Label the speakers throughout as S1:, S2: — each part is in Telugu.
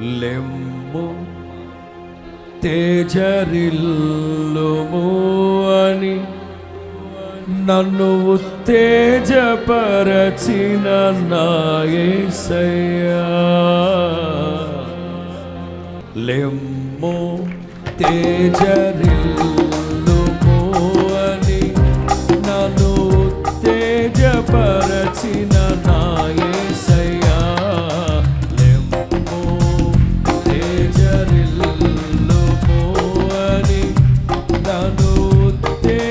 S1: లెమ్ము తేజరిల్లుము అని నన్ను ఉత్తేజపరచిన నా యేసయ్యా. లెమ్ము తేజరిల్లుము అని నన్ను ఉత్తేజపరచిన నా యేసయ్యా. లెమ్ము తేజరిల్లుము అని నన్ను ఉత్తేజపరచిన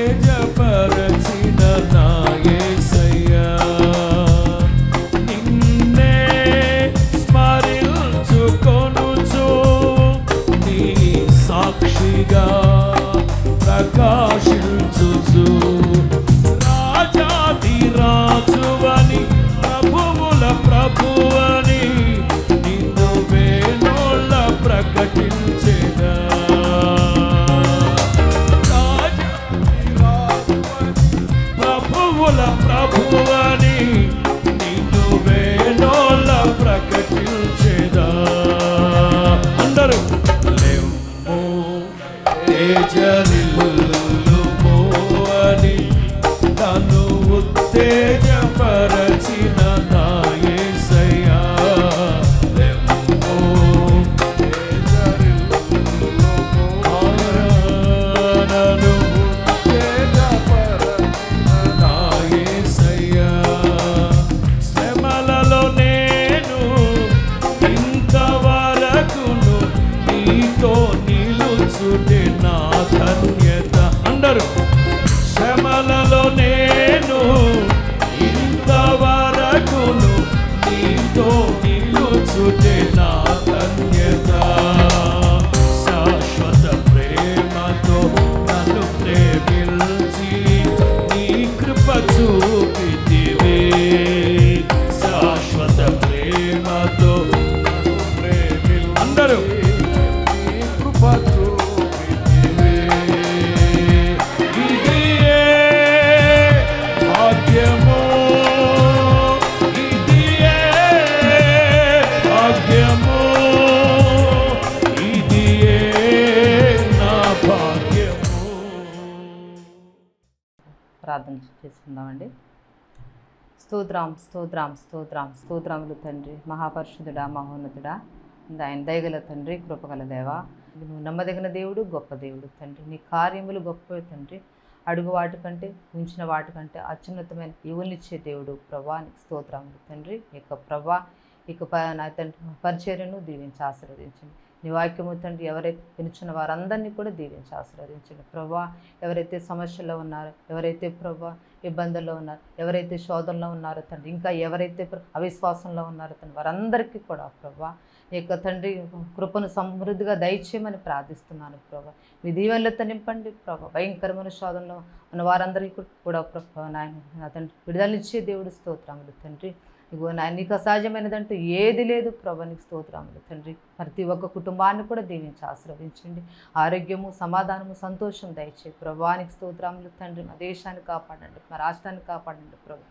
S1: నా యేసయ్యా. నిన్నే స్మరించుకొనుచు నీ సాక్షిగా ప్రకాశించుచు రాజాధిరాజువని ప్రభువుల ప్రభువని నిన్ను వేణోళ్ళ ప్రకటించెదా. ప్రభువుల ప్రభువని నిన్ను వేణోళ్ళ ప్రకటించెదా. అందరూ లెమ్ము తేజరిల్లుము అని నన్ను ఉత్తేజపరచిన నా యేసయ్యా. లెమ్ము తేజరిల్లుము నన్ను ఉత్తేజపరచిన నా యేసయ్యా. శ్రమలలో నేను ఇంతవరకును నీతో నిలుచుటే నా ధన్యత. అందరూ శ్రమలలో నేను ఇంతవరకును నీతో నిలుచుటే నా ధన్యత. శాశ్వత ప్రేమతో నన్ను ప్రేమించి నీ కృప చూపితివే. శాశ్వత ప్రేమతో నన్ను ప్రేమించి అందరూ నీ కృప చూపితివే. ఇదియే భాగ్యము, ఇదియే భాగ్యము, ఇదియే నా భాగ్యము.
S2: ప్రార్థన చేసుకుందామండి. స్తోత్రం స్తోత్రం స్తోత్రం స్తోత్రములు తండ్రి, మహాపరిశుద్ధుడా, మహోన్నతుడా, ఆయన దయగల తండ్రి, కృపగల దేవా, నువ్వు నమ్మదగిన దేవుడు, గొప్ప దేవుడు తండ్రి. నీ కార్యములు గొప్పవి తండ్రి. అడుగు వాటికంటే ఉంచిన వాటికంటే అత్యున్నతమైన ఈవునిచ్చే దేవుడు ప్రభా, నీకు స్తోత్రములు తండ్రి. ఇక ప్రభా నా తండ్రి పరిచర్యను దీవించి ఆశీర్వదించండి. నీ వాక్యము తండ్రి ఎవరైతే వినుచున్న వారందరినీ కూడా దీవించి ఆశీర్వదించండి ప్రభా. ఎవరైతే సమస్యల్లో ఉన్నారో, ఎవరైతే ప్రభా ఇబ్బందుల్లో ఉన్నారు, ఎవరైతే శోధనలో ఉన్నారో తండ్రి, ఇంకా ఎవరైతే అవిశ్వాసంలో ఉన్నారో తండ్రి, వారందరికీ కూడా ప్రభా నీ యొక్క తండ్రి కృపను సమృద్ధిగా దయచేయమని ప్రార్థిస్తున్నాను ప్రభా. మీ దీవెనలతో నింపండి ప్రభా. భయంకరమైన శోధనలో ఉన్న వారందరికీ కూడా ప్రభా నాయన నా తండ్రి విడుదలనిచ్చే దేవుడు, స్తోత్రములు తండ్రి. ఇగో నాయన నీకు అసాధ్యమైనదంటూ ఏది లేదు ప్రభా, నీకు స్తోత్రములు తండ్రి. ప్రతి ఒక్క కుటుంబాన్ని కూడా దీవించి ఆశీర్వదించండి. ఆరోగ్యము, సమాధానము, సంతోషం దయచేయి ప్రభా, నీకు స్తోత్రములు తండ్రి. మా దేశాన్ని కాపాడండి, మా రాష్ట్రాన్ని కాపాడండి ప్రభా.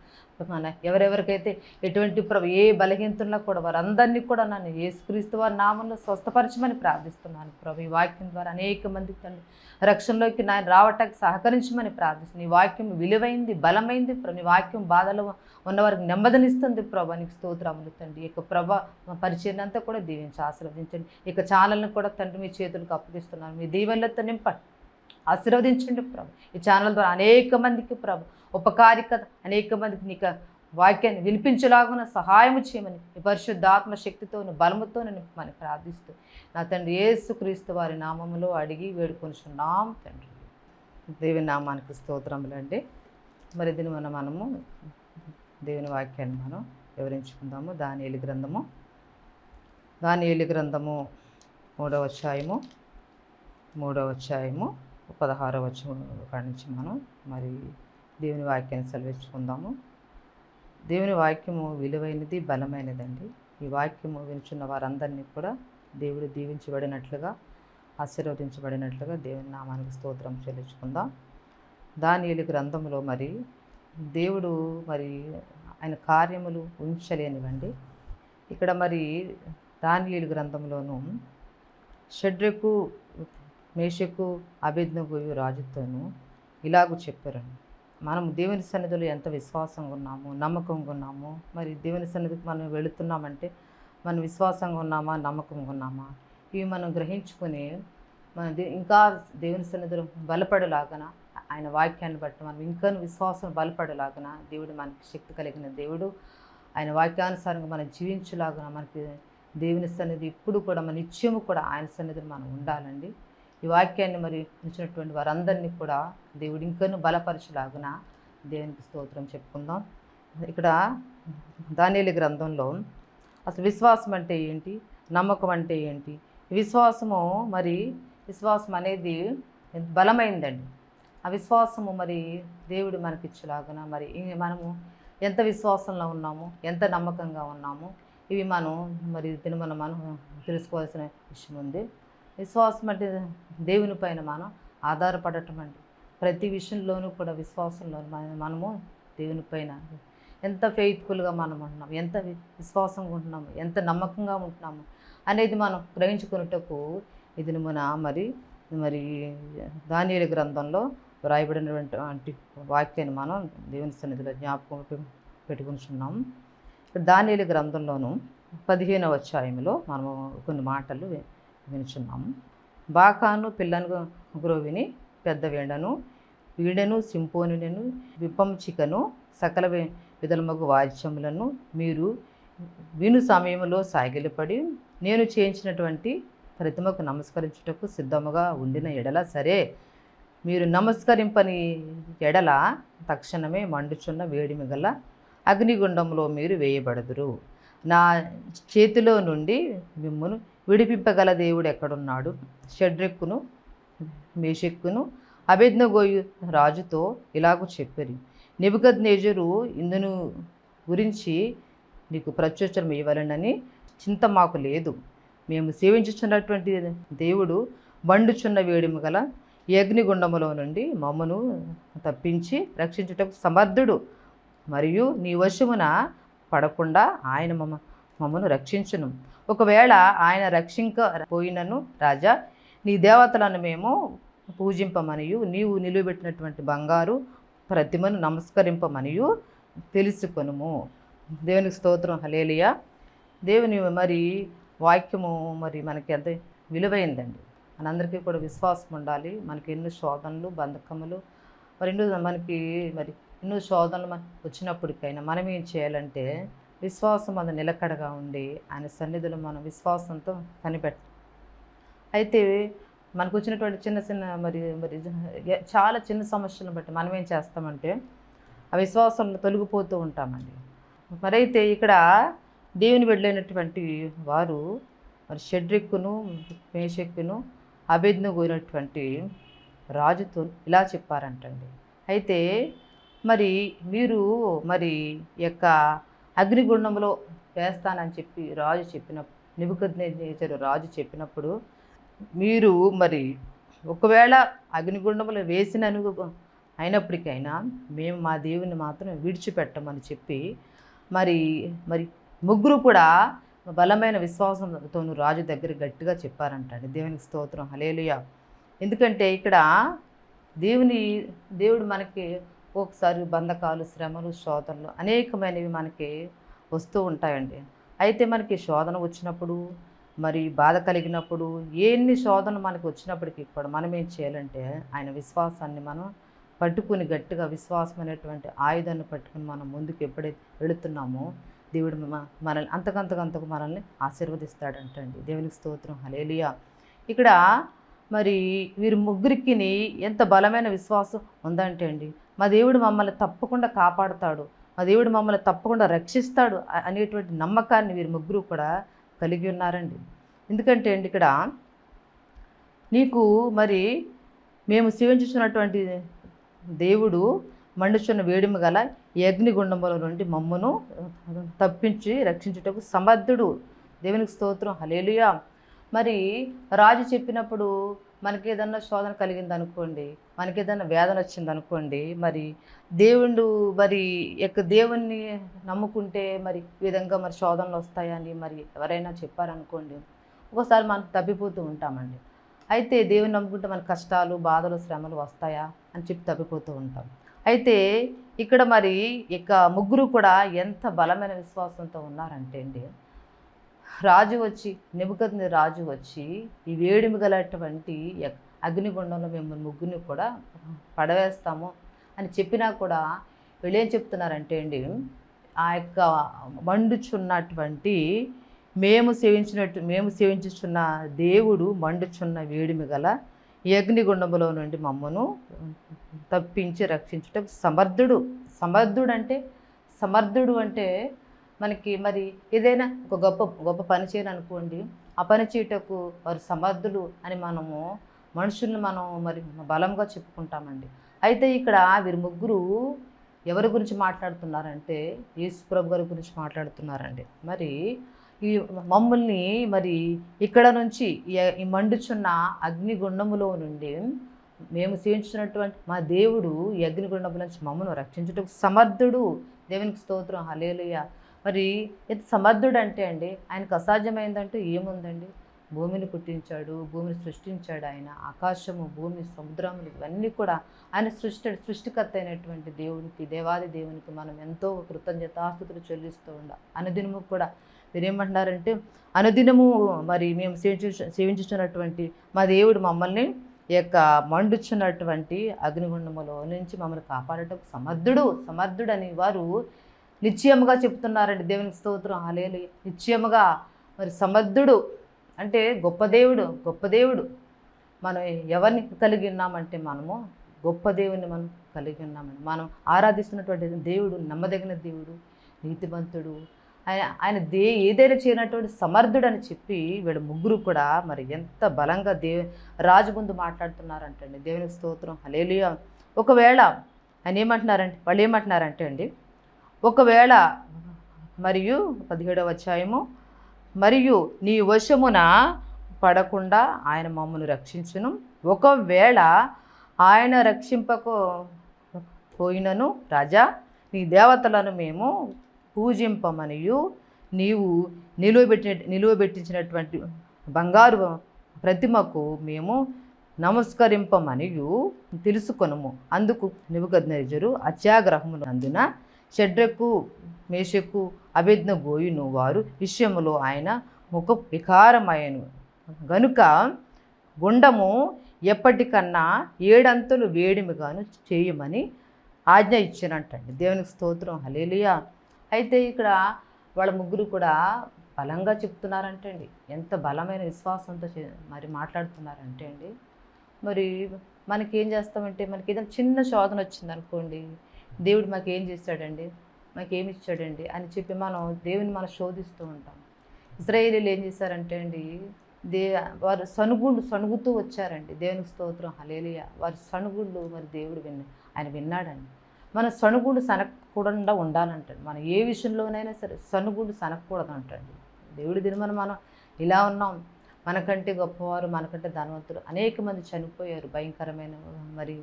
S2: మన ఎవరెవరికైతే ఎటువంటి ప్రభు ఏ బలహీనతల్లో కూడా వారందరినీ కూడా నన్ను యేసుక్రీస్తు వారి నామంలో స్వస్థపరచమని ప్రార్థిస్తున్నాను ప్రభు. ఈ వాక్యం ద్వారా అనేక మందికి తండ్రి రక్షణలోకి నాయన రావటానికి సహకరించమని ప్రార్థిస్తున్నాను. ఈ వాక్యం విలువైంది, బలమైంది ప్రభు. ఈ వాక్యం బాధలో ఉన్నవారికి నెమ్మదినిస్తుంది ప్రభా, నీకు స్తోత్రములు తండ్రి. ఇక ప్రభ పరిచయం అంతా కూడా దీవించి ఆశీర్వదించండి. ఇక ఛానల్ని కూడా తండ్రి మీ చేతులకు అప్పగిస్తున్నాను. మీ దీవెనలతో నింపండి, ఆశీర్వదించండి ప్రభు. ఈ ఛానల్ ద్వారా అనేక మందికి ప్రభు ఉపకారికత, అనేక మందికి నీకు వాక్యాన్ని వినిపించలాగున సహాయం చేయమని ఈ పరిశుద్ధాత్మ శక్తితో బలముతో నింపమని ప్రార్థిస్తూ నా తండ్రి యేసుక్రీస్తు వారి నామములో అడిగి వేడుకొనుచున్నాం తండ్రి. దేవుని నామానికి స్తోత్రములండి. మరి దీని మనము దేవుని వాక్యాన్ని మనం వివరించుకుందాము. దానియేలు గ్రంథము 3వ అధ్యాయము 16వ వచనం కాడి నుంచి మనం మరి దేవుని వాక్యాన్ని సెలవించుకుందాము. దేవుని వాక్యము విలువైనది, బలమైనదండి. ఈ వాక్యము వినుచున్న వారందరినీ కూడా దేవుడు దీవించబడినట్లుగా, ఆశీర్వదించబడినట్లుగా దేవుని నామానికి స్తోత్రం చెల్లించుకుందాం. దానియేలు గ్రంథంలో మరి దేవుడు మరి ఆయన కార్యములు ఉంచలేనివండి. ఇక్కడ మరి దానియేలు గ్రంథంలోను షడ్రకు మేషకు అబేద్నెగోయు రాజుతోను ఇలాగూ చెప్పారండి. మనం దేవుని సన్నిధిలో ఎంత విశ్వాసంగా ఉన్నాము, నమ్మకంగా ఉన్నాము. మరి దేవుని సన్నిధికి మనం వెళుతున్నామంటే మనం విశ్వాసంగా ఉన్నామా, నమ్మకంగా ఉన్నామా, ఇవి మనం గ్రహించుకొని మన ఇంకా దేవుని సన్నిధిలో బలపడేలాగన ఆయన వాక్యాన్ని బట్టి మనం ఇంకా విశ్వాసం బలపడేలాగన దేవుడు మనకి శక్తి కలిగిన దేవుడు. ఆయన వాక్యానుసారంగా మనం జీవించేలాగా మనకి దేవుని సన్నిధి ఇప్పుడు కూడా మన నిత్యము కూడా ఆయన సన్నిధిలో మనం ఉండాలండి. ఈ వాక్యాన్ని మరి ఉంచినటువంటి వారందరినీ కూడా దేవుడు ఇంకనూ బలపరచులాగున దేవునికి స్తోత్రం చెప్పుకుందాం. ఇక్కడ దానియేలు గ్రంథంలో అసలు విశ్వాసం అంటే ఏంటి, నమ్మకం అంటే ఏంటి, విశ్వాసము మరి విశ్వాసం అనేది బలమైందండి. ఆ విశ్వాసము మరి దేవుడు మనకిచ్చేలాగున మరి మనము ఎంత విశ్వాసంలో ఉన్నాము, ఎంత నమ్మకంగా ఉన్నాము, ఇవి మనం మరి మనం తెలుసుకోవాల్సిన విషయం ఉంది. విశ్వాసం అంటే దేవుని పైన మనం ఆధారపడటం అండి. ప్రతి విషయంలోనూ కూడా విశ్వాసంలో మనము దేవుని పైన ఎంత ఫెయిత్ఫుల్గా మనం ఉంటున్నాము, ఎంత విశ్వాసంగా ఉంటున్నాము, ఎంత నమ్మకంగా ఉంటున్నాము అనేది మనం గ్రహించుకున్నటకు ఇది మరి దానియేలు గ్రంథంలో వ్రాయబడినటువంటి వాక్యాన్ని మనం దేవుని సన్నిధిలో జ్ఞాపకం పెట్టుకుంటున్నాము. దానియేలు గ్రంథంలోను 15వ అధ్యాయంలో మనము కొన్ని మాటలు వినుచున్నాము. బాకాను పిల్లను గ్రోవిని పెద్ద వీడను సింపోనులను విపంచికను సకల విధలమగు వాద్యములను మీరు విను సమయంలో సాగిలపడి నేను చేయించినటువంటి ప్రతిమకు నమస్కరించుటకు సిద్ధముగా ఉండిన ఎడల సరే, మీరు నమస్కరింపని ఎడల తక్షణమే మండుచున్న వేడిమి గల అగ్నిగుండంలో మీరు వేయబడదురు. నా చేతిలో నుండి మిమ్మును విడిపింపగల దేవుడు ఎక్కడున్నాడు? షడ్రెక్కును మేషెక్కును అబేద్నెగోయు రాజుతో ఇలాగూ చెప్పారు. నెబుకద్నెజరు ఇందును గురించి నీకు ప్రత్యుత్తరం ఇవ్వాలనని చింత మాకు లేదు. మేము సేవించుచున్నటువంటి దేవుడు మండుచున్న వేడిమి గల ఈ అగ్నిగుండములో నుండి మమ్మను తప్పించి రక్షించుటకు సమర్థుడు. మరియు నీ వశమున పడకుండా ఆయన మమ్మను రక్షించును. ఒకవేళ ఆయన రక్షించకపోయినను రాజా, నీ దేవతలను మేము పూజింపమనియు నీవు నిలువబెట్టినటువంటి బంగారు ప్రతిమను నమస్కరింపమనియు తెలుసుకొనుము. దేవునికి స్తోత్రం, హల్లెలూయా. దేవుని మరి వాక్యము మరి మనకి ఎంత విలువైందండి. మనందరికీ కూడా విశ్వాసం ఉండాలి. మనకి ఎన్నో శోధనలు, బంధకములు మరి ఎన్నో శోధనలు వచ్చినప్పటికైనా మనం ఏం చేయాలంటే విశ్వాసం అది నిలకడగా ఉండి ఆయన సన్నిధిలో మనం విశ్వాసంతో కనిపెట్టాలి. అయితే మనకు వచ్చినటువంటి చిన్న మరి చాలా చిన్న సమస్యలను బట్టి మనం ఏం చేస్తామంటే ఆ విశ్వాసంలో తొలగిపోతూ ఉంటామండి. మరైతే ఇక్కడ దేవుని బిడ్డలైనటువంటి వారు మరి షడ్రెక్కును మేషెక్కును అబేద్నెగోయినటువంటి రాజుతో ఇలా చెప్పారంటండి. అయితే మరి మీరు మరి యొక్క అగ్నిగుండంలో వేస్తానని చెప్పి రాజు చెప్పినప్పుడు, నెబుకద్నెజరు రాజు చెప్పినప్పుడు, మీరు మరి ఒకవేళ అగ్నిగుండంలో అయినప్పటికైనా మేము మా దేవుని మాత్రం విడిచిపెట్టమని చెప్పి మరి ముగ్గురు కూడా బలమైన విశ్వాసంతోను రాజు దగ్గర గట్టిగా చెప్పారంటండి. దేవునికి స్తోత్రం, హల్లెలూయా. ఎందుకంటే ఇక్కడ దేవుడు మనకి ఒకసారి బంధకాలు, శ్రమలు, శోధనలు అనేకమైనవి మనకి వస్తూ ఉంటాయండి. అయితే మనకి శోధన వచ్చినప్పుడు మరి బాధ కలిగినప్పుడు ఎన్ని శోధనలు మనకు వచ్చినప్పటికీ కూడా మనం ఏం చేయాలంటే ఆయన విశ్వాసాన్ని మనం పట్టుకుని గట్టిగా విశ్వాసం అనేటువంటి ఆయుధాన్ని పట్టుకుని మనం ముందుకు ఎప్పుడైతే వెళుతున్నామో దేవుడు మనల్ని అంతకంతకు మనల్ని ఆశీర్వదిస్తాడంటండి. దేవునికి స్తోత్రం, హల్లెలూయా. ఇక్కడ మరి వీరు ముగ్గురికి ఎంత బలమైన విశ్వాసం ఉందంటే అండి, మా దేవుడు మమ్మల్ని తప్పకుండా కాపాడుతాడు, మా దేవుడు మమ్మల్ని తప్పకుండా రక్షిస్తాడు అనేటువంటి నమ్మకాన్ని వీరు ముగ్గురు కూడా కలిగి ఉన్నారండి. ఎందుకంటే అండి ఇక్కడ నీకు మరి మేము సేవించుతున్నటువంటి దేవుడు మండుచున్న వేడిమి గల ఈ అగ్నిగుండముల నుండి మమ్మను తప్పించి రక్షించుటకు సమర్థుడు. దేవునికి స్తోత్రం, హల్లెలూయా. మరి రాజు చెప్పినప్పుడు మనకి ఏదన్నా శోధన కలిగింది అనుకోండి, మనకి ఏదన్నా వేదన వచ్చింది అనుకోండి, మరి దేవుడు మరి దేవుణ్ణి నమ్ముకుంటే మరి ఈ విధంగా మరి శోధనలు వస్తాయని మరి ఎవరైనా చెప్పారనుకోండి, ఒక్కోసారి మనం తప్పిపోతూ ఉంటామండి. అయితే దేవుని నమ్ముకుంటే మన కష్టాలు, బాధలు, శ్రమలు వస్తాయా అని చెప్పి తప్పిపోతూ ఉంటాం. అయితే ఇక్కడ మరి ముగ్గురు కూడా ఎంత బలమైన విశ్వాసంతో ఉన్నారంటే అండి, రాజు వచ్చి ఈ వేడిమి గలటువంటి అగ్నిగుండంలో మిమ్మల్ని ముగ్గురిని కూడా పడవేస్తాము అని చెప్పినా కూడా వీళ్ళు ఏం చెప్తున్నారంటే అండి, ఆ యొక్క మండుచున్నటువంటి మేము సేవించుచున్న దేవుడు మండుచున్న వేడిమి గల ఈ అగ్నిగుండములో నుండి మమ్మను తప్పించి రక్షించుటకు సమర్థుడు అంటే మనకి మరి ఏదైనా ఒక గొప్ప పని చేయాలనుకోండి, ఆ పని చేయటకు వారు సమర్థులు అని మనము మనుషుల్ని మనం మరి బలంగా చెప్పుకుంటామండి. అయితే ఇక్కడ వీరు ముగ్గురు ఎవరి గురించి మాట్లాడుతున్నారంటే యేసు ప్రభు గారి గురించి మాట్లాడుతున్నారండి. మరి ఈ మమ్మల్ని మరి ఇక్కడ నుంచి ఈ మండుచున్న అగ్నిగుండములో నుండి మేము సేవించుతున్నటువంటి మా దేవుడు ఈ అగ్నిగుండముల నుంచి మమ్మల్ని రక్షించుటకు సమర్థుడు. దేవునికి స్తోత్రం, హల్లెలూయా. మరి ఎంత సమర్థుడు అంటే అండి, ఆయనకు అసాధ్యమైందంటూ ఏముందండి? భూమిని పుట్టించాడు, భూమిని సృష్టించాడు ఆయన. ఆకాశము, భూమి, సముద్రములు ఇవన్నీ కూడా ఆయన సృష్టికర్త అయినటువంటి దేవాది దేవునికి మనం ఎంతో కృతజ్ఞతాస్తుతులు చెల్లిస్తూ ఉండాలి. అనుదినము కూడా మీరేమంటున్నారంటే, అనుదినము మరి మేము సేవించుతున్నటువంటి మా దేవుడు మమ్మల్ని మండుచున్నటువంటి అగ్నిగుండములో నుంచి మమ్మల్ని కాపాడటకు సమర్థుడని వారు నిశ్చయముగా చెప్తున్నారండి. దేవునికి స్తోత్రం, హల్లెలూయా. నిశ్చయముగా మరి సమర్థుడు అంటే గొప్ప దేవుడు. మనం ఎవరిని కలిగి ఉన్నామంటే మనము గొప్ప దేవుని మనం కలిగి ఉన్నామండి. మనం ఆరాధిస్తున్నటువంటి దేవుడు నమ్మదగిన దేవుడు, నీతిమంతుడు. ఆయన ఏదైనా చేయనటువంటి సమర్థుడు అని చెప్పి వీడు ముగ్గురు కూడా మరి ఎంత బలంగా రాజు ముందు మాట్లాడుతున్నారంటండి. దేవునికి స్తోత్రం, హల్లెలూయా. ఒకవేళ వాళ్ళు ఏమంటున్నారంటే అండి, ఒకవేళ మరియు 17వ అధ్యాయము, మరియు నీ వశమున పడకుండా ఆయన మమ్మల్ని రక్షించును. ఒకవేళ ఆయన రక్షింపకపోయినను రాజా, నీ దేవతలను మేము పూజింపమనియు నీవు నిలువబెట్టించినటువంటి బంగారు ప్రతిమకు మేము నమస్కరింపమనియు తెలుసుకొనుము. అందుకు నెబుకద్నెజరు అత్యాగ్రహమునందున షడ్రకు, మేషకు, అబేద్నెగోయును వారు విషయములో ఆయన ముఖ వికారమయ్యను గనుక గుండము ఎప్పటికన్నా 7 అంతులు వేడిమిగాను చేయమని ఆజ్ఞ ఇచ్చినట్టండి. దేవునికి స్తోత్రం, హల్లెలూయా. అయితే ఇక్కడ వాళ్ళ ముగ్గురు కూడా బలంగా చెప్తున్నారంటే అండి, ఎంత బలమైన విశ్వాసంతో మరి మాట్లాడుతున్నారంటే అండి, మరి మనకేం చేస్తామంటే మనకి ఏదైనా చిన్న శోధన వచ్చింది అనుకోండి, దేవుడు మాకేం చేశాడండి, మాకేమి ఇచ్చాడండి అని చెప్పి మనం దేవుని మనం శోధిస్తూ ఉంటాం. ఇశ్రాయేలీలు ఏం చేశారంటే అండి, వారు సణుగుతూ వచ్చారండి. దేవునికి స్తోత్రం, హల్లెలూయా. వారి సణుగుళ్ళు మరి దేవుడు ఆయన విన్నాడండి. మన సణుగుళ్ళు సనకకుండా ఉండాలంటాడు. మనం ఏ విషయంలోనైనా సరే సణుగుళ్ళు సనకూడదు అంటండి దేవుడి దినమని. మనం ఇలా ఉన్నాం, మనకంటే గొప్పవారు, మనకంటే ధనవంతులు అనేక మంది చనిపోయారు. భయంకరమైన మరి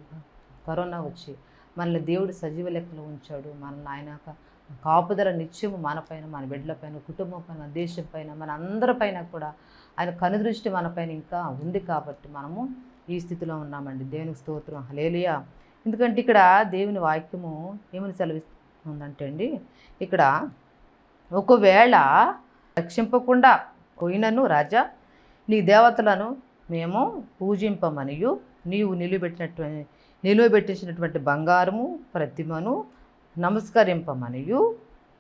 S2: కరోనా వచ్చి మనల్ని దేవుడు సజీవ లెక్కలో ఉంచాడు. మనల్ని ఆయన కాపుదల నిత్యము మనపైన, మన బిడ్డలపైన, కుటుంబం పైన, మన దేశం పైన, మన అందరిపైన కూడా ఆయన కనుదృష్టి మనపైన ఇంకా ఉంది కాబట్టి మనము ఈ స్థితిలో ఉన్నామండి. దేవునికి స్తోత్రం, హల్లెలూయా. ఎందుకంటే ఇక్కడ దేవుని వాక్యము ఏమని సెలవిస్తుందంటే అండి, ఇక్కడ ఒకవేళ రక్షింపకుండా పోయినను రాజా, నీ దేవతలను మేము పూజింపమనియు నీవు నిలువబెట్టించినటువంటి బంగారము ప్రతిమను నమస్కరింపమనియు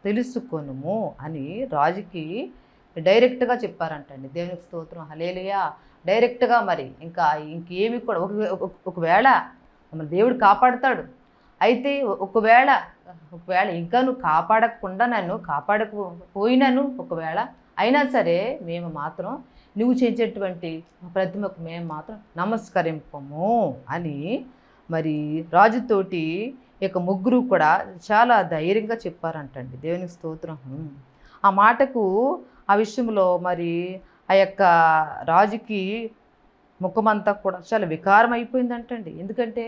S2: తెలుసుకొనుము అని రాజుకి డైరెక్ట్గా చెప్పారంటండి. దేవునికి స్తోత్రం, హల్లెలూయా. డైరెక్ట్గా మరి ఇంకేమి కూడా ఒకవేళ మన దేవుడు కాపాడుతాడు. అయితే ఒకవేళ ఇంకా నువ్వు కాపాడకుండా నన్ను కాపాడకపోయినాను ఒకవేళ అయినా సరే మేము మాత్రం నువ్వు చేసేటువంటి ప్రతిమకు మేము మాత్రం నమస్కరింపము అని మరి రాజుతోటి ముగ్గురు కూడా చాలా ధైర్యంగా చెప్పారంటండి. దేవునికి స్తోత్రం. ఆ విషయంలో మరి రాజుకి ముఖమంతా కూడా చాలా వికారం అయిపోయిందంటండి. ఎందుకంటే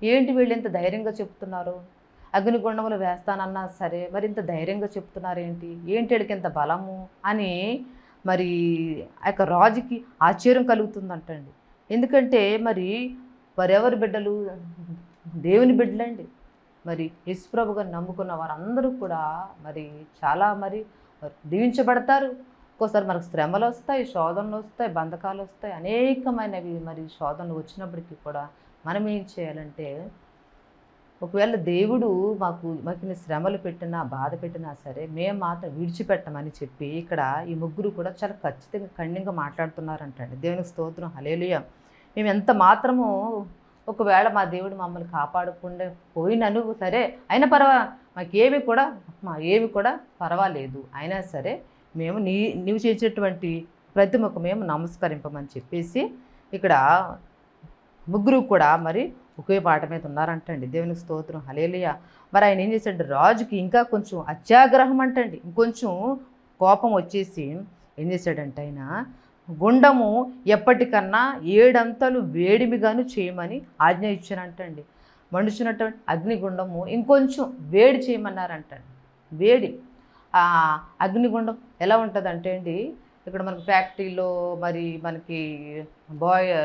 S2: ఏంటి వీళ్ళు ఇంత ధైర్యంగా చెప్తున్నారు, అగ్నిగుండంలో వేస్తానన్నా సరే మరి ఇంత ధైర్యంగా చెప్తున్నారు ఏంటి, ఏంటి వీళ్ళకి ఇంత బలము అని మరి ఆ యొక్క రాజుకి ఆశ్చర్యం కలుగుతుందంటండి. ఎందుకంటే మరి వారెవరి బిడ్డలు, దేవుని బిడ్డలండి. మరి యేసుప్రభు గారిని నమ్ముకున్న వారందరూ కూడా మరి చాలా మరి దీవించబడతారు. ఒక్కోసారి మనకు శ్రమలు వస్తాయి, శోధనలు వస్తాయి, బంధకాలు వస్తాయి, అనేకమైనవి మరి శోధనలు వచ్చినప్పటికీ కూడా మనం ఏం చేయాలంటే, ఒకవేళ దేవుడు మాకు ఇన్ని శ్రమలు పెట్టినా బాధ పెట్టినా సరే మేము మాత్రం విడిచిపెట్టమని చెప్పి ఇక్కడ ఈ ముగ్గురు కూడా చాలా ఖచ్చితంగా కఠినంగా మాట్లాడుతున్నారంటండి. దేవునికి స్తోత్రం, హల్లెలూయా. మేము ఎంత మాత్రము ఒకవేళ మా దేవుడు మమ్మల్ని కాపాడకుండా పోయినను సరే అయినా ఏమి కూడా పర్వాలేదు, అయినా సరే మేము నీవు చేసేటువంటి ప్రతిమకు మేము నమస్కరింపమని చెప్పేసి ఇక్కడ ముగ్గురు కూడా మరి ఒకే పాట మీద ఉన్నారంటండి. దేవునికి స్తోత్రం, హల్లెలూయా. మరి ఆయన ఏం చేశాడు, రాజుకి ఇంకా కొంచెం అత్యాగ్రహం అంటండి, ఇంకొంచెం కోపం వచ్చేసి ఏం చేశాడంటే ఆయన గుండము ఎప్పటికన్నా 7 అంతలు వేడిమిగాను చేయమని ఆజ్ఞ ఇచ్చానంటండి. మండుచున్నటువంటి అగ్నిగుండము ఇంకొంచెం వేడి చేయమన్నారంటండి. వేడి ఆ అగ్నిగుండం ఎలా ఉంటుందంటే అండి, ఇక్కడ మనకి ఫ్యాక్టరీలో మరి మనకి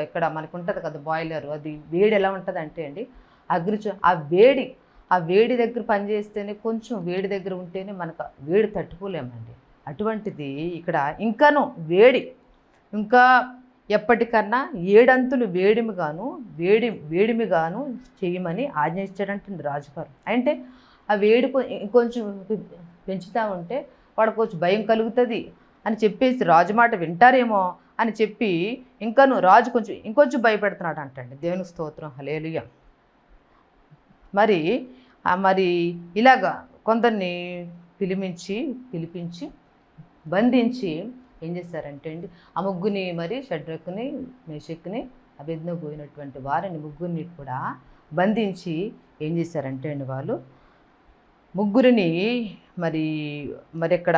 S2: ఇక్కడ మనకు ఉంటుంది కదా బాయిలర్, అది వేడి ఎలా ఉంటుంది అంటే అండి ఆ వేడి దగ్గర పనిచేస్తేనే, కొంచెం వేడి దగ్గర ఉంటేనే మనకు వేడి తట్టుకోలేమండి. అటువంటిది ఇక్కడ ఇంకాను ఇంకా ఎప్పటికన్నా 7 అంతులు వేడిమిగాను చేయమని ఆజ్ఞ ఇచ్చాడంటండి రాజుగారు. అంటే ఆ వేడి ఇంకొంచెం పెంచుతూ ఉంటే వాడికి కొంచెం భయం కలుగుతుంది అని చెప్పేసి రాజు మాట వింటారేమో అని చెప్పి రాజు ఇంకొంచెం భయపెడుతున్నాడు అంటండి. దేవునికి స్తోత్రం, హల్లెలూయా. మరి ఇలాగా కొందరిని పిలిపించి బంధించి ఏం చేశారంటే అండి, ఆ ముగ్గురిని మరి షడ్రక్కుని, మేషక్కుని, అబేద్నెగో అయినటువంటి వారిని ముగ్గురిని కూడా బంధించి ఏం చేశారంటే అండి, వాళ్ళు ముగ్గురిని మరి ఇక్కడ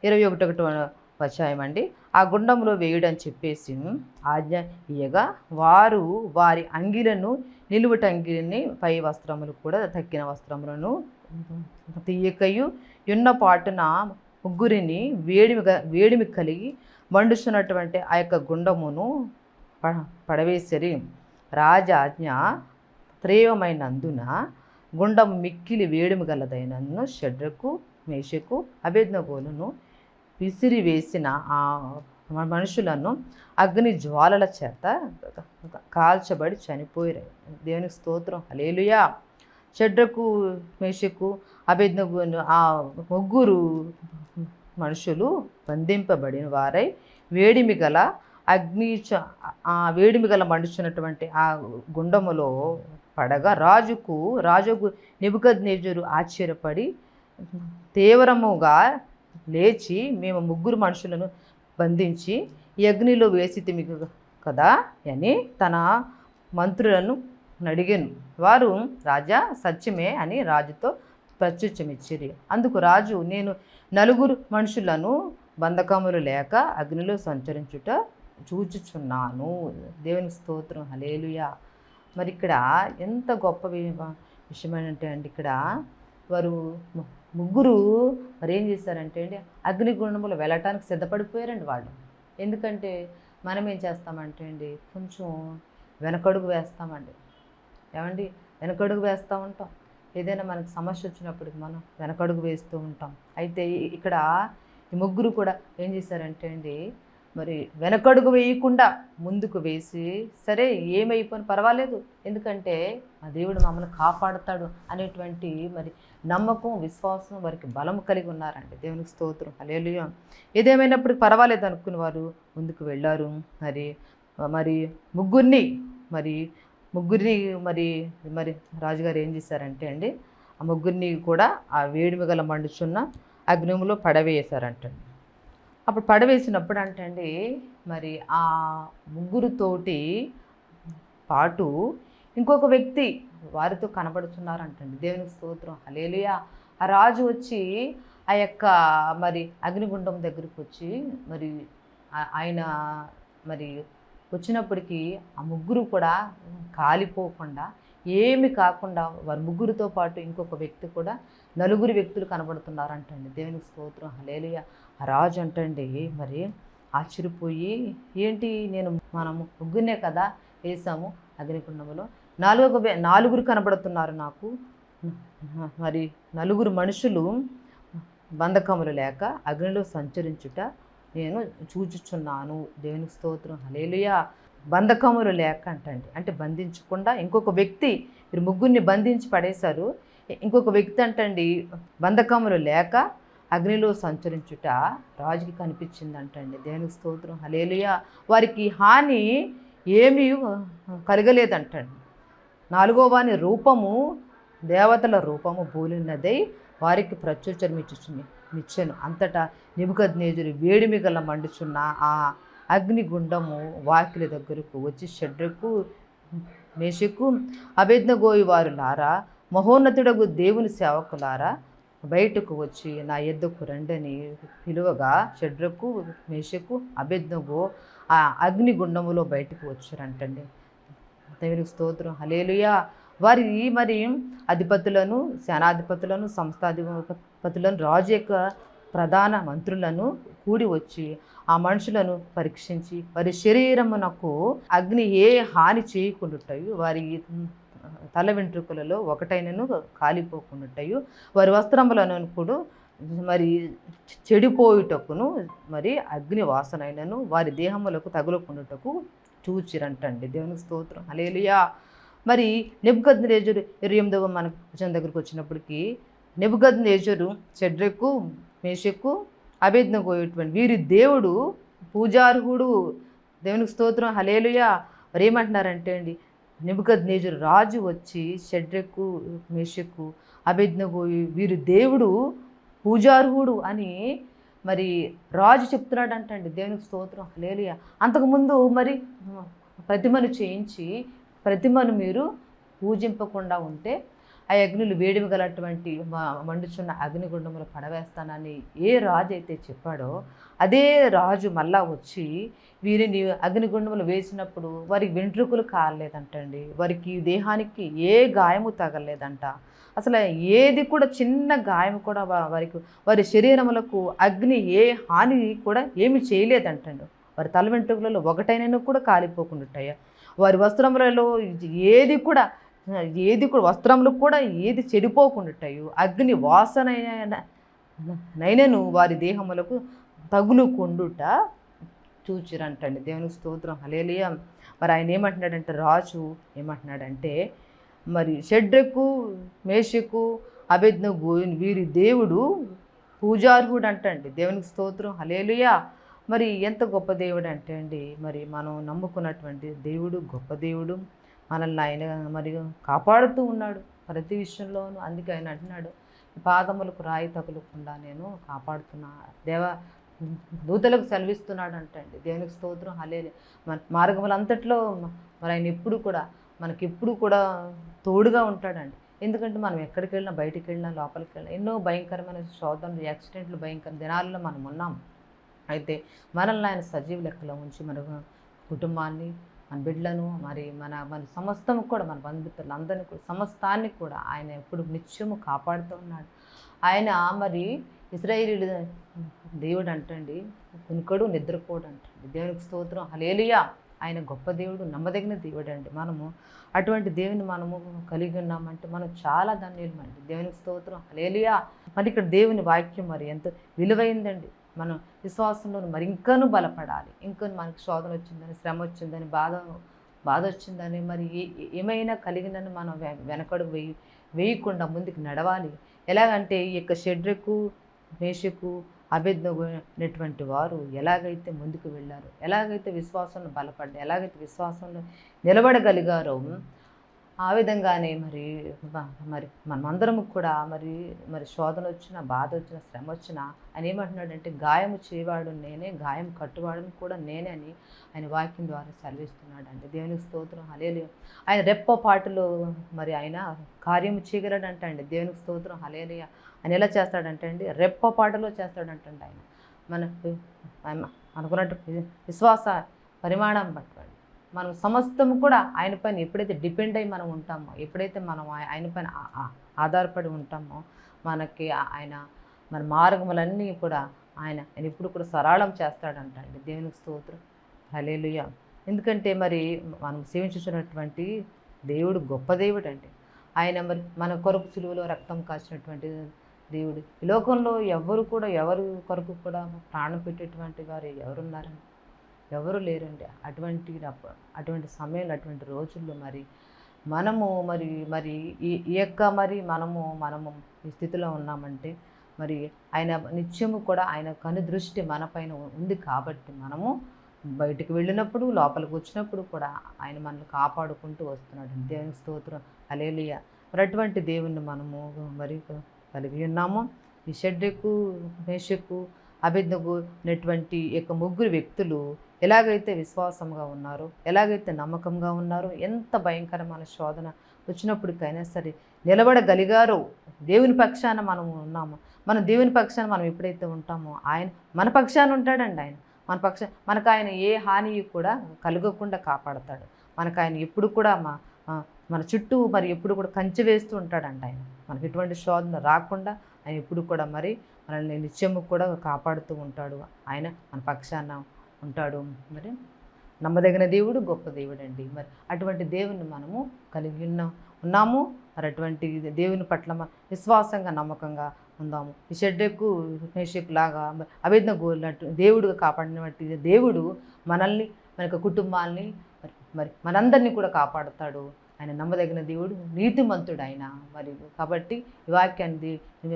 S2: 21వ అధ్యాయం అండి, ఆ గుండంలో వేయుడని చెప్పేసి ఆజ్ఞ ఇయ్యగా వారు వారి అంగీలను, నిలువుట అంగీలని, పై వస్త్రములు కూడా తక్కిన వస్త్రములను తీయకయు ఉన్న పాటున ముగ్గురిని వేడిమి కలిగి మండుచున్నటువంటి ఆ యొక్క గుండమును పడవేసిరి. రాజాజ్ఞ తీవ్రమైనందున గుండం మిక్కిలి వేడిమి గలదైనను షడ్రకు, మేషకు, అబేద్నెగోలను విసిరివేసిన ఆ మనుషులను అగ్ని జ్వాలల చేత కాల్చబడి చనిపోయారు. దేవునికి స్తోత్రం, హల్లెలూయా. షడ్రకు, మేషకు, అబేద్నెగోను ఆ ముగ్గురు మనుషులు బంధింపబడిన వారై వేడిమి గల మండుచున్నటువంటి ఆ గుండములో పడగా రాజుకు నెబుకద్నెజరు ఆశ్చర్యపడి తీవ్రముగా లేచి, మేము ముగ్గురు మనుషులను బంధించి ఈ అగ్నిలో వేసితిమి కదా అని తన మంత్రులను అడిగాను. వారు రాజా సత్యమే అని రాజుతో ప్రత్యుత్తరమిచ్చిరి. అందుకు రాజు, నేను 4 మనుషులను బంధకములు లేక అగ్నిలో సంచరించుట చూచుచున్నాను. దేవునికి స్తోత్రం, హల్లెలూయా. మరి ఇక్కడ ఎంత గొప్ప విషయం ఏంటంటే అండి, ఇక్కడ వారు ముగ్గురు మరి ఏం చేశారంటే అండి, అగ్నిగుండంలో వెళ్ళటానికి సిద్ధపడిపోయారండి వాళ్ళు. ఎందుకంటే మనం ఏం చేస్తామంటే అండి, కొంచెం వెనకడుగు వేస్తామండి. ఏమండి, వెనకడుగు వేస్తూ ఉంటాం. ఏదైనా మనకు సమస్య వచ్చినప్పటికి మనం వెనకడుగు వేస్తూ ఉంటాం. అయితే ఇక్కడ ఈ ముగ్గురు కూడా ఏం చేశారంటే అండి, మరి వెనకడుగు వేయకుండా ముందుకు వేసి, సరే ఏమైపోయినా పర్వాలేదు, ఎందుకంటే మా దేవుడు మమ్మల్ని కాపాడుతాడు అనేటువంటి మరి నమ్మకం, విశ్వాసం వారికి బలం కలిగి ఉన్నారండి. దేవునికి స్తోత్రం, హల్లెలూయా. ఏదేమైనప్పటికీ పర్వాలేదు అనుకుని వారు ముందుకు వెళ్ళారు. మరి ముగ్గురిని మరి రాజుగారు ఏం చేశారంటే అండి, ఆ ముగ్గురిని కూడా ఆ వేడిమి గల మండుచున్న అగ్నిలో పడవేశారంటండి. అప్పుడు పడవేసినప్పుడు అంటండి, మరి ఆ ముగ్గురుతోటి పాటు ఇంకొక వ్యక్తి వారితో కనబడుతున్నారంటండి. దేవునికి స్తోత్రం, హల్లెలూయా. ఆ రాజు వచ్చి ఆ యొక్క మరి అగ్నిగుండం దగ్గరికి వచ్చి మరి ఆయన మరి వచ్చినప్పటికీ ఆ ముగ్గురు కూడా కాలిపోకుండా ఏమి కాకుండా వారి ముగ్గురితో పాటు ఇంకొక వ్యక్తి కూడా నలుగురు వ్యక్తులు కనబడుతున్నారంటండి. దేవునికి స్తోత్రం, హల్లెలూయా. ఆ రాజు అంటండి మరి ఆశ్చర్యపోయి, ఏంటి నేను మనము ముగ్గురినే కదా వేసాము అగ్నికుండములో, నాలుగురు కనబడుతున్నారు నాకు, మరి నలుగురు మనుషులు బంధకములు లేక అగ్నిలో సంచరించుట నేను చూచుచున్నాను. దేవునికి స్తోత్రం, హల్లెలూయా. బంధకములు లేక అంటండి, అంటే బంధించకుండా ఇంకొక వ్యక్తి, మీరు ముగ్గురిని బంధించి పడేశారు, ఇంకొక వ్యక్తి అంటండి బంధకములు లేక అగ్నిలో సంచరించుట రాజుకి కనిపించిందంటండి. దేవునికి స్తోత్రం, హల్లెలూయా. వారికి హాని ఏమీ కలగలేదంటండి. నాలుగో వాని రూపము దేవతల రూపము బూలినదై వారికి ప్రత్యుత్తరమిచ్చెను. అంతటా నెబుకద్నెజరు వేడిమి గల మండుచున్న ఆ అగ్నిగుండము వాకిలి దగ్గరకు వచ్చి షడ్రకు, మేషకు, అబేద్నెగోయు వారులారా, మహోన్నతుడగు దేవుని సేవకులారా, బయటకు వచ్చి నా యొద్దకు రండని పిలువగా షడ్రకు, మేషకు, అబేద్నెగో ఆ అగ్నిగుండములో బయటకు వచ్చారంటండి. దేవునికి స్తోత్రం, హల్లెలూయా. వారి మరి అధిపతులను, సేనాధిపతులను, సంస్థాధిపతులను, రాజు యొక్క ప్రధాన మంత్రులను కూడి వచ్చి ఆ మనుషులను పరీక్షించి వారి శరీరమునకు అగ్ని ఏ హాని చేయకుండాటయు, వారి తల వెంట్రుకలలో ఒకటైనను కాలిపోకుండాటయు, వారి వస్త్రములను కూడా మరి చెడిపోయుటకును, మరి అగ్ని వాసనైనను వారి దేహములకు తగులకుండాటకు చూచిరంటండి. దేవునికి స్తోత్రం, హల్లెలూయా. మరి నెబుకద్నెజరు 28వ మన వచనం దగ్గరికి వచ్చినప్పటికీ, నెబుకద్నెజరు షడ్రకు, మేషకు, అబేద్నెగోయటువంటి వీరి దేవుడు పూజార్హుడు. దేవునికి స్తోత్రం, హల్లెలూయా. మరి ఏమంటున్నారంటే అండి, నెబుకద్నెజరు రాజు వచ్చి షడ్రకు, మేషకు, అబేద్నెగోయు వీరి దేవుడు పూజార్హుడు అని మరి రాజు చెప్తున్నాడంటండి. దేవునికి స్తోత్రం, హల్లెలూయా. అంతకుముందు మరి ప్రతిమను చేయించి ప్రతిమను మీరు పూజింపకుండా ఉంటే ఆ అగ్నులు వేడిమి గలటువంటి మండుచున్న అగ్నిగుండములు పడవేస్తానని ఏ రాజు అయితే చెప్పాడో అదే రాజు మళ్ళా వచ్చి వీరిని అగ్నిగుండములు వేసినప్పుడు వారికి వెంట్రుకలు కాలేదంటండి, వారికి దేహానికి ఏ గాయము తగలేదంట. అసలు ఏది కూడా చిన్న గాయం కూడా వారి శరీరములకు అగ్ని ఏ హాని కూడా ఏమి చేయలేదంటండి. వారి తల వెంట్రుకలలో ఒకటైనను కూడా కాలిపోకుండా, వారి వస్త్రములలో ఏది కూడా వస్త్రములు కూడా ఏది చెడిపోకుండాటయు, అగ్ని వాసనైనను వారి దేహములకు తగులుకుండుట చూచిరంటండి. దేవునికి స్తోత్రం, హల్లెలూయా. మరి ఆయన ఏమంటున్నాడంటే, రాజు ఏమంటున్నాడంటే, మరి షడ్రకు, మేషకు, అబేద్నెగో వీరి దేవుడు పూజార్హుడు అంటండి. దేవునికి స్తోత్రం, హల్లెలూయా. మరి ఎంత గొప్ప దేవుడు అంటే అండి, మరి మనం నమ్ముకున్నటువంటి దేవుడు గొప్ప దేవుడు, మనల్ని ఆయన మరి కాపాడుతూ ఉన్నాడు ప్రతి విషయంలోనూ. అందుకే ఆయన అంటున్నాడు, పాదములకు రాయి తగులకుండా నేను కాపాడుతున్నా, దూతలకు సెలవిస్తున్నాడు అంటండి. దేవునికి స్తోత్రం, హల్లెలూయా. మన మార్గములంతట్లో మరి ఆయన ఎప్పుడు కూడా మనకెప్పుడు కూడా తోడుగా ఉంటాడండి. ఎందుకంటే మనం ఎక్కడికి వెళ్ళినా, బయటికి వెళ్ళినా, లోపలికి వెళ్ళినా ఎన్నో భయంకరమైన శోధనలు, యాక్సిడెంట్లు, భయంకర దినాల్లో మనం ఉన్నాం. అయితే మనల్ని ఆయన సజీవ లెక్కలో ఉంచి మన కుటుంబాన్ని, మన బిడ్డలను, మరి మన సమస్తము కూడా, మన బంధువులందరినీ కూడా, సమస్తాన్ని కూడా ఆయన ఎప్పుడు నిత్యము కాపాడుతూ ఉన్నాడు. ఆయన మరి ఇశ్రాయేలీయుల దేవుడు అంటండి, కునుకడు నిద్రపోడు అంటండి. దేవునికి స్తోత్రం, హల్లెలూయా. ఆయన గొప్ప దేవుడు, నమ్మదగిన దేవుడు అండి. మనము అటువంటి దేవుని మనము కలిగి ఉన్నామంటే మనం చాలా ధన్యులమండి. దేవునికి స్తోత్రం, హల్లెలూయా. మరి ఇక్కడ దేవుని వాక్యం మరి ఎంతో విలువైందండి. మనం విశ్వాసంలో మరి ఇంకనూ బలపడాలి. ఇంకా మనకు శోధన వచ్చిందని, శ్రమ వచ్చిందని, బాధ వచ్చిందని, మరి ఏమైనా కలిగిందని మనం వెనకడు వేయకుండా ముందుకు నడవాలి. ఎలాగంటే ఈ యొక్క షడ్రకు, మేషకు, అబేద్నెగో అనేటువంటి వారు ఎలాగైతే ముందుకు వెళ్ళారో, ఎలాగైతే విశ్వాసంలో బలపడ్డారు, ఎలాగైతే విశ్వాసంలో నిలబడగలిగారో, ఆ విధంగానే మరి మనమందరము కూడా మరి శోధన వచ్చినా, బాధ వచ్చినా, శ్రమ వచ్చినా ఆయన ఏమంటున్నాడంటే, గాయము చేయవాడు నేనే, గాయం కట్టువాడని కూడా నేనే అని ఆయన వాక్యం ద్వారా సెలవిస్తున్నాడండి. దేవునికి స్తోత్రం, హల్లెలూయా. ఆయన రెప్పపాటులో మరి ఆయన కార్యము చేయగలడంట అండి. దేవునికి స్తోత్రం, హల్లెలూయా. ఆయన ఎలా చేస్తాడంటే అండి, రెప్పపాటులో చేస్తాడంటండి. ఆయన మనకు అనుకున్నట్టు విశ్వాస పరిమాణం బట్టి మనం సమస్తము కూడా ఆయన పైన ఎప్పుడైతే డిపెండ్ అయ్యి మనం ఉంటామో, ఎప్పుడైతే మనం ఆయన పైన ఆధారపడి ఉంటామో, మనకి ఆయన మన మార్గములన్నీ కూడా ఆయన ఎప్పుడు కూడా సరళం చేస్తాడంట అండి. దేవునికి స్తోత్రం, హల్లెలూయా. ఎందుకంటే మరి మనం సేవించుతున్నటువంటి దేవుడు గొప్ప దేవుడు అండి. ఆయన మరి మన కొరకు సిలువలో రక్తం కాచినటువంటి దేవుడు. ఈ లోకంలో ఎవరు కొరకు కూడా ప్రాణం పెట్టేటువంటి వారు ఎవరున్నారండి? ఎవరు లేరండి. అటువంటి సమయంలో, అటువంటి రోజుల్లో మరి మనము మరి మరి ఈ యొక్క మనము ఈ స్థితిలో ఉన్నామంటే మరి ఆయన నిత్యము కూడా ఆయన కనుదృష్టి మన పైన ఉంది కాబట్టి మనము బయటికి వెళ్ళినప్పుడు, లోపలికి వచ్చినప్పుడు కూడా ఆయన మనల్ని కాపాడుకుంటూ వస్తున్నాడు. దేవునికి స్తోత్రం, హల్లెలూయా. మరి అటువంటి దేవుణ్ణి మనము మరి కలిగి ఉన్నాము. ఈ షడ్రకు, మేషకు, అబేద్నెగో అనేటువంటి యొక్క ముగ్గురు వ్యక్తులు ఎలాగైతే విశ్వాసంగా ఉన్నారో, ఎలాగైతే నమ్మకంగా ఉన్నారో, ఎంత భయంకరమైన శోధన వచ్చినప్పటికైనా సరే నిలబడగలిగారో. దేవుని పక్షాన మనము ఉన్నాము. మన దేవుని పక్షాన మనం ఎప్పుడైతే ఉంటామో ఆయన మన పక్షాన ఉంటాడండి. ఆయన మనకు ఆయన ఏ హాని కూడా కలగకుండా కాపాడతాడు. మనకు ఆయన ఎప్పుడు కూడా మన చుట్టూ మరి ఎప్పుడు కూడా కంచె వేస్తూ ఉంటాడంట. ఆయన మనకి ఎటువంటి శోధన రాకుండా ఆయన ఎప్పుడు కూడా మరి మనల్ని నిత్యము కూడా కాపాడుతూ ఉంటాడు. ఆయన మన పక్షాన ఉంటాడు. మరి నమ్మదగిన దేవుడు గొప్ప దేవుడు అండి. మరి అటువంటి దేవుని మనము కలిగి ఉన్నాము. మరి అటువంటి దేవుని పట్ల విశ్వాసంగా, నమ్మకంగా ఉందాము. ఈ షడ్రకు, మేషకు లాగా అబేద్నెగో దేవుడుగా కాపాడినటువంటి దేవుడు మనల్ని, మన కుటుంబాల్ని మరి మనందరినీ కూడా కాపాడుతాడు. ఆయన నమ్మదగిన దేవుడు, నీతిమంతుడు ఆయన. మరి కాబట్టి ఈ వాక్యాన్ని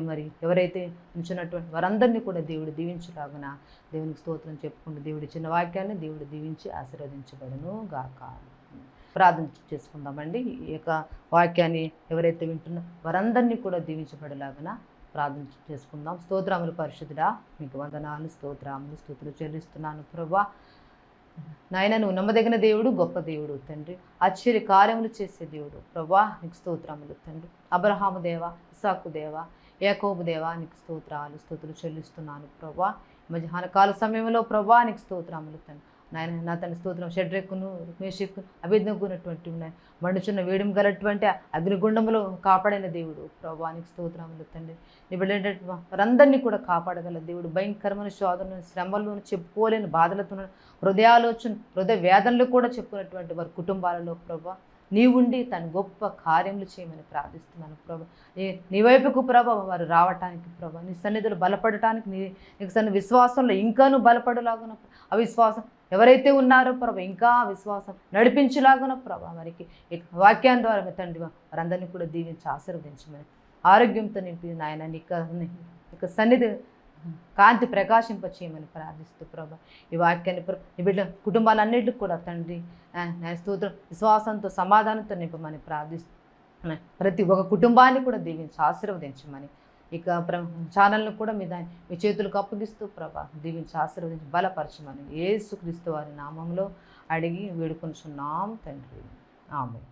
S2: మరి ఎవరైతే ఉంచినటువంటి వారందరినీ కూడా దేవుడు దీవించులాగున దేవునికి స్తోత్రం చెప్పుకుంటూ దేవుడు ఇచ్చిన వాక్యాన్ని దేవుడు దీవించి ఆశీర్వదించబడును గాక. ప్రార్థన చేసుకుందామండి. ఈ యొక్క వాక్యాన్ని ఎవరైతే వింటున్నా వారందరినీ కూడా దీవించబడేలాగున ప్రార్థన చేసుకుందాం. స్తోత్రములు పరిశుద్ధుడా, మీకు వందనాలు, స్తుతులు చెల్లిస్తున్నాను ప్రభువా. నాయన, నువ్వు నమ్మదగిన దేవుడు, గొప్ప దేవుడు తండ్రి, ఆశ్చర్య కార్యములు చేసే దేవుడు ప్రభువా. నీకు స్తోత్రములు తండ్రి. అబ్రహాము దేవా, ఇస్సాకు దేవా, యాకోబు దేవా, నీకు స్తుతులు చెల్లిస్తున్నాను ప్రభువా. మధ్యాహ్న కాల సమయంలో ప్రభువా నీకు స్తోత్రములు తండ్రి. నాయన, నా తండ్రి స్తోత్రం. షడ్రెక్కును, మేషకును, అబేద్నెగోనటువంటి మండుచున్న వేడిమి గలటువంటి అగ్నిగుండములో కాపాడిన దేవుడు ప్రభువా నీకు స్తోత్రములు తండ్రి. నీ బిడ్డలంటే వారందరినీ కూడా కాపాడగల దేవుడు. భయంకరమైన శోధనను, శ్రమలను, చెప్పుకోలేని బాధలతో, హృదయ వేదనలు కూడా చెప్పుకున్నటువంటి వారి కుటుంబాలలో ప్రభువా నీవుండి తన గొప్ప కార్యములు చేయమని ప్రార్థిస్తున్నాను ప్రభా. నీ వైపుకు ప్రభా వారు రావటానికి ప్రభా, నీ సన్నిధులు బలపడటానికి, నీకు సన్ని విశ్వాసంలో ఇంకాను బలపడలాగున, అవిశ్వాసం ఎవరైతే ఉన్నారో ప్రభా ఇంకా విశ్వాసం నడిపించలాగున ప్రభా మరికి వాక్యాన్ని ద్వారా మీ తండ్రి వారందరినీ కూడా దీవించి ఆశీర్వదించమని, ఆరోగ్యంతో నింపి నాయన నీకు సన్నిధి కాంతి ప్రకాశింపచేయమని ప్రార్థిస్తూ ప్రభా ఈ వాక్యాన్ని ఈ బిడ్డ కుటుంబాలన్నిటికి కూడా తండ్రి నా స్తోత్రం విశ్వాసంతో, సమాధానంతో నింపమని ప్రార్థిస్తూ ప్రతి ఒక్క కుటుంబాన్ని కూడా దీవించి ఆశీర్వదించమని, ఇక ఛానల్ను కూడా మీ చేతులకు అప్పగిస్తూ ప్రభా దీవించి ఆశీర్వదించి బలపరచమని యేసుక్రీస్తు వారి నామంలో అడిగి వేడుకొనుచున్నాం తండ్రి. ఆమేన్.